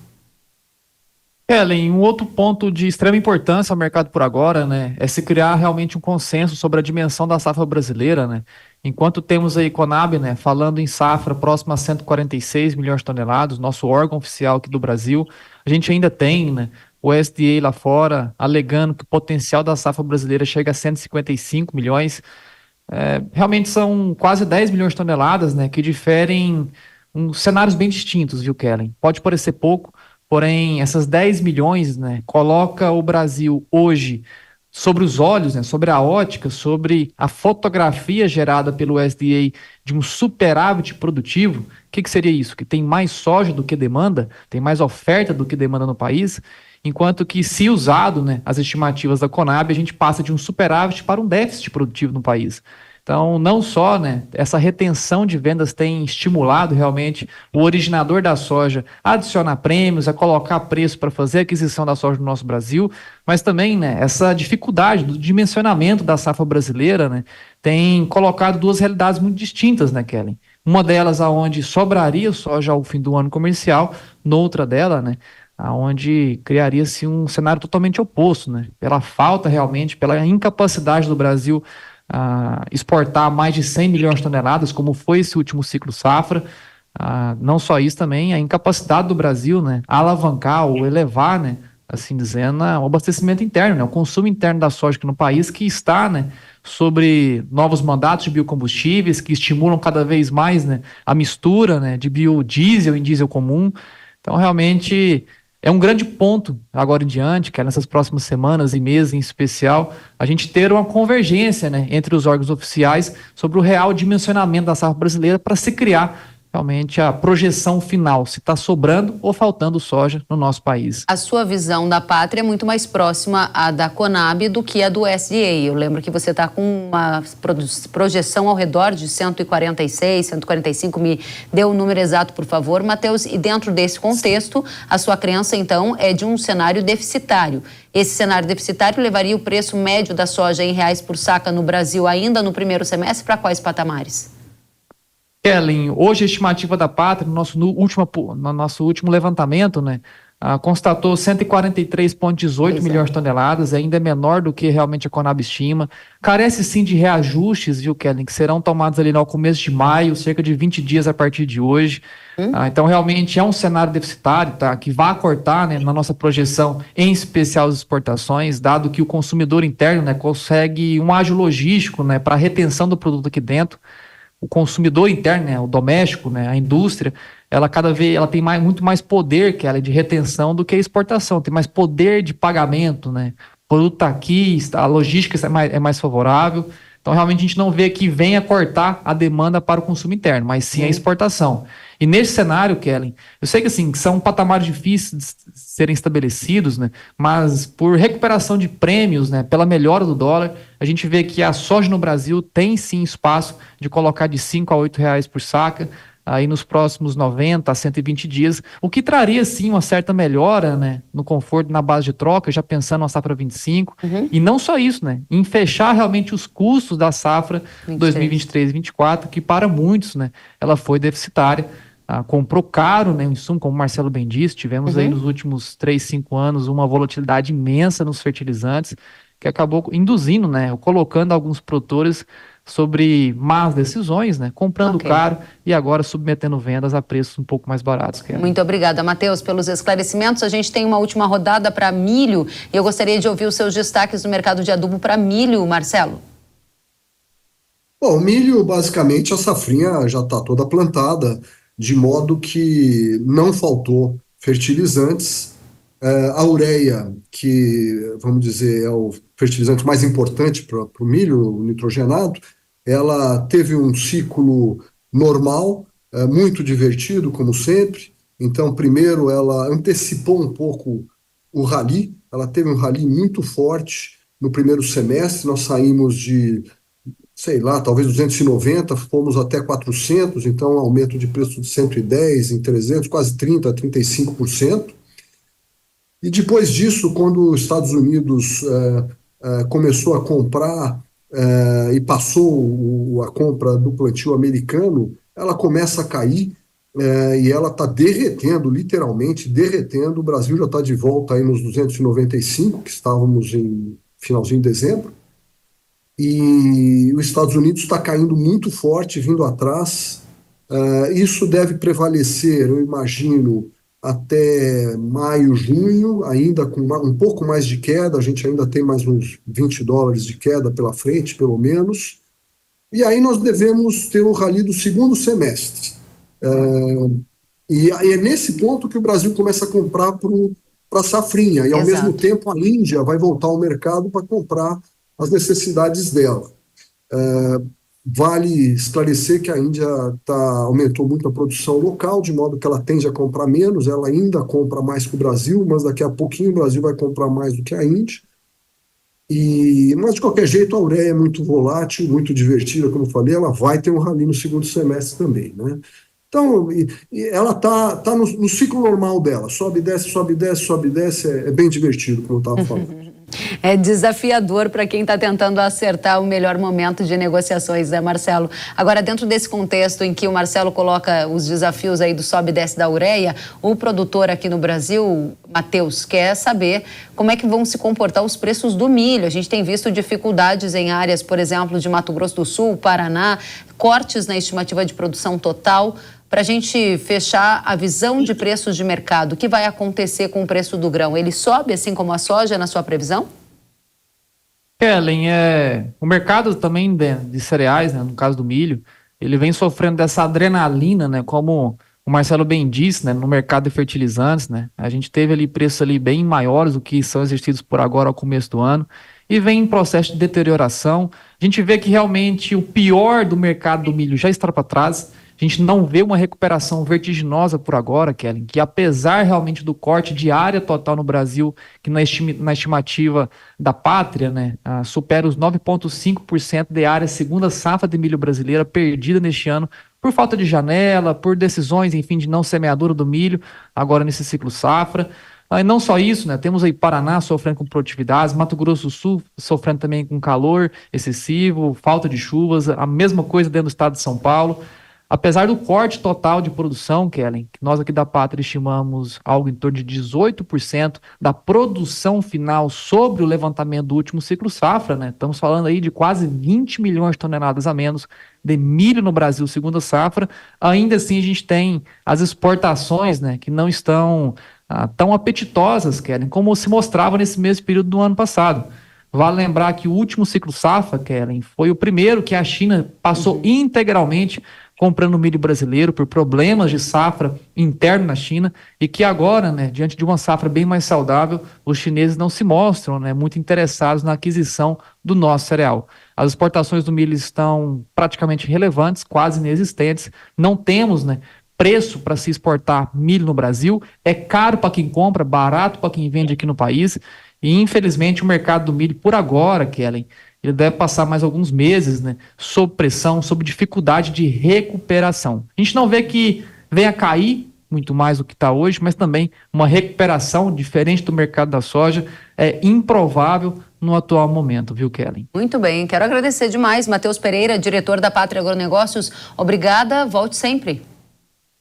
Ellen, um outro ponto de extrema importância ao mercado por agora, né, é se criar realmente um consenso sobre a dimensão da safra brasileira, né? Enquanto temos a Conab, né, falando em safra próxima a 146 milhões de toneladas, nosso órgão oficial aqui do Brasil, a gente ainda tem, né, o USDA lá fora alegando que o potencial da safra brasileira chega a 155 milhões. Realmente são quase 10 milhões de toneladas, né, que diferem cenários bem distintos, viu, Kellen? Pode parecer pouco, porém, essas 10 milhões, né, coloca o Brasil hoje sobre os olhos, né, sobre a ótica, sobre a fotografia gerada pelo USDA de um superávit produtivo. O que seria isso? Que tem mais soja do que demanda, tem mais oferta do que demanda no país, enquanto que, se usado, né, as estimativas da Conab, a gente passa de um superávit para um déficit produtivo no país. Então, não só, né, essa retenção de vendas tem estimulado realmente o originador da soja a adicionar prêmios, a colocar preço para fazer a aquisição da soja no nosso Brasil, mas também, né, essa dificuldade do dimensionamento da safra brasileira, né, tem colocado duas realidades muito distintas, né, Kellen? Uma delas aonde sobraria soja ao fim do ano comercial, noutra dela, né, aonde criaria-se um cenário totalmente oposto, né, pela falta realmente, pela incapacidade do Brasil exportar mais de 100 milhões de toneladas, como foi esse último ciclo safra. Não só isso, também a incapacidade do Brasil, né, a alavancar ou elevar, né, assim dizendo, o abastecimento interno, né, o consumo interno da soja aqui no país, que está, né, sobre novos mandatos de biocombustíveis que estimulam cada vez mais, né, a mistura, né, de biodiesel em diesel comum. Então, realmente, é um grande ponto agora em diante, que é nessas próximas semanas e meses em especial, a gente ter uma convergência, né, entre os órgãos oficiais sobre o real dimensionamento da safra brasileira para se criar realmente a projeção final, se está sobrando ou faltando soja no nosso país. A sua visão da pátria é muito mais próxima à da Conab do que a do USDA. Eu lembro que você está com uma projeção ao redor de 146, 145, me dê o número exato, por favor, Matheus. E dentro desse contexto, a sua crença, então, é de um cenário deficitário. Esse cenário deficitário levaria o preço médio da soja em reais por saca no Brasil ainda no primeiro semestre para quais patamares? Kellen, hoje a estimativa da Pátria, no nosso último levantamento, né, constatou 143,18 milhões de toneladas, ainda é menor do que realmente a Conab estima. Carece sim de reajustes, viu, Kellen, que serão tomados ali no começo de maio, cerca de 20 dias a partir de hoje. Então, realmente é um cenário deficitário, tá, que vai cortar, né, na nossa projeção, em especial as exportações, dado que o consumidor interno, né, consegue um ágio logístico, né, para a retenção do produto aqui dentro. O consumidor interno, né, o doméstico, né, a indústria, ela cada vez ela tem muito mais poder que ela de retenção do que a exportação, tem mais poder de pagamento, né? O produto está aqui, a logística é mais favorável. Então, realmente, a gente não vê que venha cortar a demanda para o consumo interno, mas sim a exportação. E nesse cenário, Kellen, eu sei que assim, são patamares difíceis de serem estabelecidos, né? Mas por recuperação de prêmios, né, pela melhora do dólar, a gente vê que a soja no Brasil tem sim espaço de colocar de 5 a 8 reais por saca, aí nos próximos 90 a 120 dias, o que traria sim uma certa melhora, né, no conforto na base de troca, já pensando na safra 25, e não só isso, né, em fechar realmente os custos da safra 2023 e 2024, que para muitos, né, ela foi deficitária. Comprou caro, né, o insumo, como o Marcelo bem disse, tivemos aí nos últimos 3, 5 anos uma volatilidade imensa nos fertilizantes, que acabou induzindo, né, colocando alguns produtores sobre más decisões, né, comprando caro e agora submetendo vendas a preços um pouco mais baratos. Muito obrigada, Matheus, pelos esclarecimentos. A gente tem uma última rodada para milho e eu gostaria de ouvir os seus destaques no mercado de adubo para milho, Marcelo. Bom, o milho, basicamente, a safrinha já está toda plantada, de modo que não faltou fertilizantes. A ureia, que, vamos dizer, é o fertilizante mais importante para o milho, o nitrogenado, ela teve um ciclo normal, muito divertido, como sempre. Então, primeiro, ela antecipou um pouco o rally, ela teve um rally muito forte no primeiro semestre, nós saímos de, sei lá, talvez 290, fomos até 400, então um aumento de preço de 110 em 300, quase 30%, 35%. E depois disso, quando os Estados Unidos começou a comprar e passou a compra do plantio americano, ela começa a cair e ela está derretendo, literalmente derretendo. O Brasil já está de volta aí nos 295, que estávamos em finalzinho de dezembro, e os Estados Unidos está caindo muito forte, vindo atrás. Isso deve prevalecer, eu imagino, até maio, junho, ainda com um pouco mais de queda, a gente ainda tem mais uns $20 de queda pela frente, pelo menos, e aí nós devemos ter o rally do segundo semestre. E é nesse ponto que o Brasil começa a comprar para a safrinha, e ao mesmo tempo a Índia vai voltar ao mercado para comprar as necessidades dela. Vale esclarecer que a Índia aumentou muito a produção local, de modo que ela tende a comprar menos, ela ainda compra mais que o Brasil, mas daqui a pouquinho o Brasil vai comprar mais do que a Índia. Mas, de qualquer jeito, a ureia é muito volátil, muito divertida, como eu falei, ela vai ter um rally no segundo semestre também, né? Então, ela está no ciclo normal dela, sobe, desce, sobe, desce, sobe, desce, é bem divertido, como eu estava falando. É desafiador para quem está tentando acertar o melhor momento de negociações, né, Marcelo? Agora, dentro desse contexto em que o Marcelo coloca os desafios aí do sobe e desce da ureia, o produtor aqui no Brasil, Matheus, quer saber como é que vão se comportar os preços do milho. A gente tem visto dificuldades em áreas, por exemplo, de Mato Grosso do Sul, Paraná, cortes na estimativa de produção total. Para a gente fechar a visão de preços de mercado, o que vai acontecer com o preço do grão? Ele sobe assim como a soja na sua previsão? Kellen, o mercado também de cereais, né, no caso do milho, ele vem sofrendo dessa adrenalina, né, como o Marcelo bem disse, né, no mercado de fertilizantes, né, a gente teve ali preços ali bem maiores do que são exercidos por agora ao começo do ano, e vem em processo de deterioração. A gente vê que realmente o pior do mercado do milho já está para trás. A gente não vê uma recuperação vertiginosa por agora, Kellen, que apesar realmente do corte de área total no Brasil, que na estimativa da Pátria, né, supera os 9,5% de área segunda safra de milho brasileira perdida neste ano, por falta de janela, por decisões, enfim, de não semeadura do milho, agora nesse ciclo safra. E não só isso, né? Temos aí Paraná sofrendo com produtividades, Mato Grosso do Sul sofrendo também com calor excessivo, falta de chuvas, a mesma coisa dentro do estado de São Paulo. Apesar do corte total de produção, Kellen, que nós aqui da Pátria estimamos algo em torno de 18% da produção final sobre o levantamento do último ciclo safra, né? Estamos falando aí de quase 20 milhões de toneladas a menos de milho no Brasil, segunda safra. Ainda assim, a gente tem as exportações, né, que não estão tão apetitosas, Kellen, como se mostrava nesse mesmo período do ano passado. Vale lembrar que o último ciclo safra, Kellen, foi o primeiro que a China passou integralmente comprando milho brasileiro por problemas de safra interno na China e que agora, né, diante de uma safra bem mais saudável, os chineses não se mostram, né, muito interessados na aquisição do nosso cereal. As exportações do milho estão praticamente irrelevantes, quase inexistentes. Não temos, né, preço para se exportar milho no Brasil. É caro para quem compra, barato para quem vende aqui no país. E, infelizmente, o mercado do milho, por agora, Kellen, ele deve passar mais alguns meses, né, sob pressão, sob dificuldade de recuperação. A gente não vê que venha a cair muito mais do que está hoje, mas também uma recuperação diferente do mercado da soja é improvável no atual momento, viu, Kellen? Muito bem, quero agradecer demais, Matheus Pereira, diretor da Pátria Agronegócios. Obrigada, volte sempre.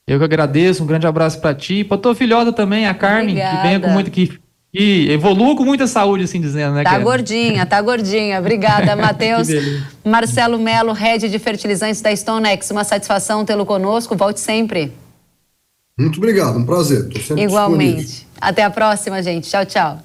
Eu que agradeço, um grande abraço para ti e para tua filhota também, a Carmen, Obrigada. que venha com muito e evolua com muita saúde, assim dizendo, né, Tá Kellen? gordinha, tá gordinha. Obrigada, Matheus. Marcelo Melo, head de fertilizantes da StoneX. Uma satisfação tê-lo conosco. Volte sempre. Muito obrigado, um prazer. Tô sempre Igualmente. disponível. Até a próxima, gente. Tchau, tchau.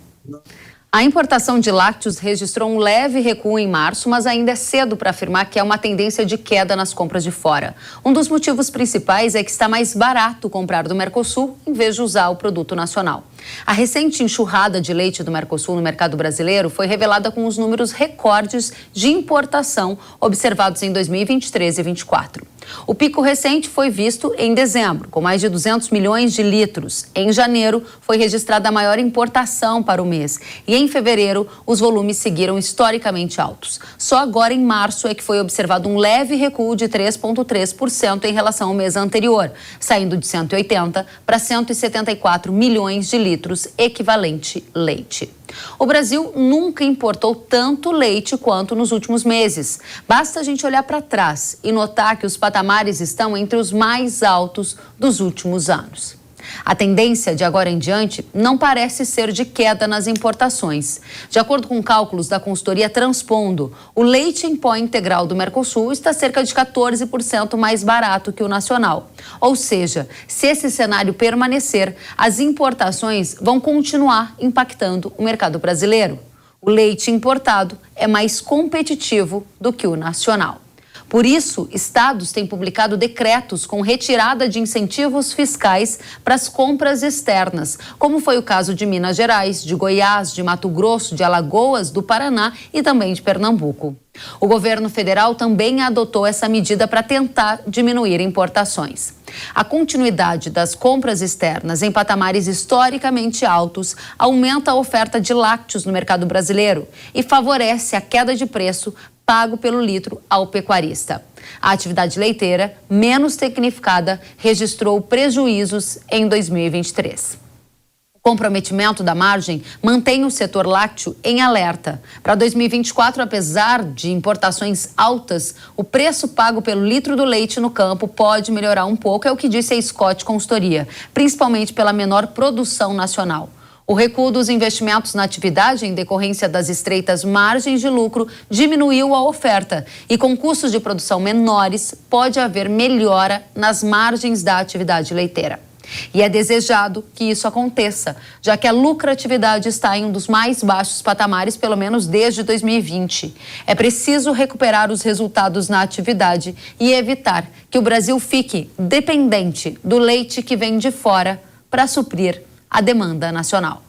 A importação de lácteos registrou um leve recuo em março, mas ainda é cedo para afirmar que é uma tendência de queda nas compras de fora. Um dos motivos principais é que está mais barato comprar do Mercosul em vez de usar o produto nacional. A recente enxurrada de leite do Mercosul no mercado brasileiro foi revelada com os números recordes de importação observados em 2023 e 2024. O pico recente foi visto em dezembro, com mais de 200 milhões de litros. Em janeiro, foi registrada a maior importação para o mês. E em fevereiro, os volumes seguiram historicamente altos. Só agora, em março, é que foi observado um leve recuo de 3,3% em relação ao mês anterior, saindo de 180 para 174 milhões de litros, equivalente leite. O Brasil nunca importou tanto leite quanto nos últimos meses. Basta a gente olhar para trás e notar que os patamares estão entre os mais altos dos últimos anos. A tendência de agora em diante não parece ser de queda nas importações. De acordo com cálculos da consultoria Transpondo, o leite em pó integral do Mercosul está cerca de 14% mais barato que o nacional. Ou seja, se esse cenário permanecer, as importações vão continuar impactando o mercado brasileiro. O leite importado é mais competitivo do que o nacional. Por isso, estados têm publicado decretos com retirada de incentivos fiscais para as compras externas, como foi o caso de Minas Gerais, de Goiás, de Mato Grosso, de Alagoas, do Paraná e também de Pernambuco. O governo federal também adotou essa medida para tentar diminuir importações. A continuidade das compras externas em patamares historicamente altos aumenta a oferta de lácteos no mercado brasileiro e favorece a queda de preço pago pelo litro ao pecuarista. A atividade leiteira, menos tecnificada, registrou prejuízos em 2023. O comprometimento da margem mantém o setor lácteo em alerta. Para 2024, apesar de importações altas, o preço pago pelo litro do leite no campo pode melhorar um pouco, é o que disse a Scott Consultoria, principalmente pela menor produção nacional. O recuo dos investimentos na atividade em decorrência das estreitas margens de lucro diminuiu a oferta e com custos de produção menores pode haver melhora nas margens da atividade leiteira. E é desejado que isso aconteça, já que a lucratividade está em um dos mais baixos patamares, pelo menos desde 2020. É preciso recuperar os resultados na atividade e evitar que o Brasil fique dependente do leite que vem de fora para suprir a demanda nacional.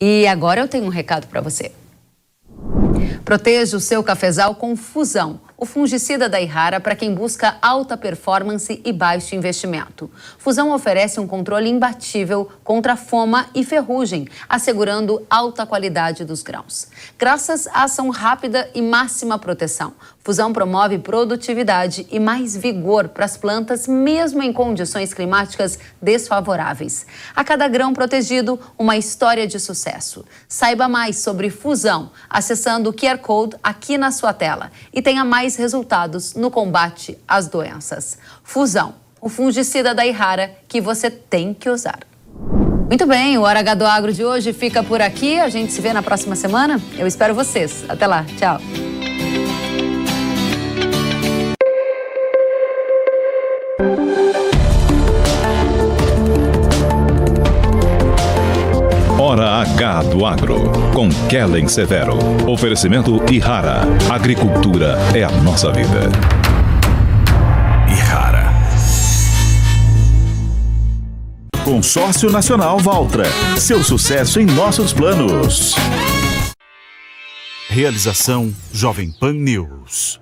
E agora eu tenho um recado para você. Proteja o seu cafezal com Fusão, o fungicida da Yara para quem busca alta performance e baixo investimento. Fusão oferece um controle imbatível contra foma e ferrugem, assegurando alta qualidade dos grãos. Graças à ação rápida e máxima proteção, Fusão promove produtividade e mais vigor para as plantas, mesmo em condições climáticas desfavoráveis. A cada grão protegido, uma história de sucesso. Saiba mais sobre Fusão acessando o QR Code aqui na sua tela e tenha mais resultados no combate às doenças. Fusão, o fungicida da Yara que você tem que usar. Muito bem, o Hora H do Agro de hoje fica por aqui. A gente se vê na próxima semana. Eu espero vocês. Até lá. Tchau. Hora H do Agro, com Kellen Severo. Oferecimento Yara. Agricultura é a nossa vida. Yara. Consórcio Nacional Valtra. Seu sucesso em nossos planos. Realização Jovem Pan News.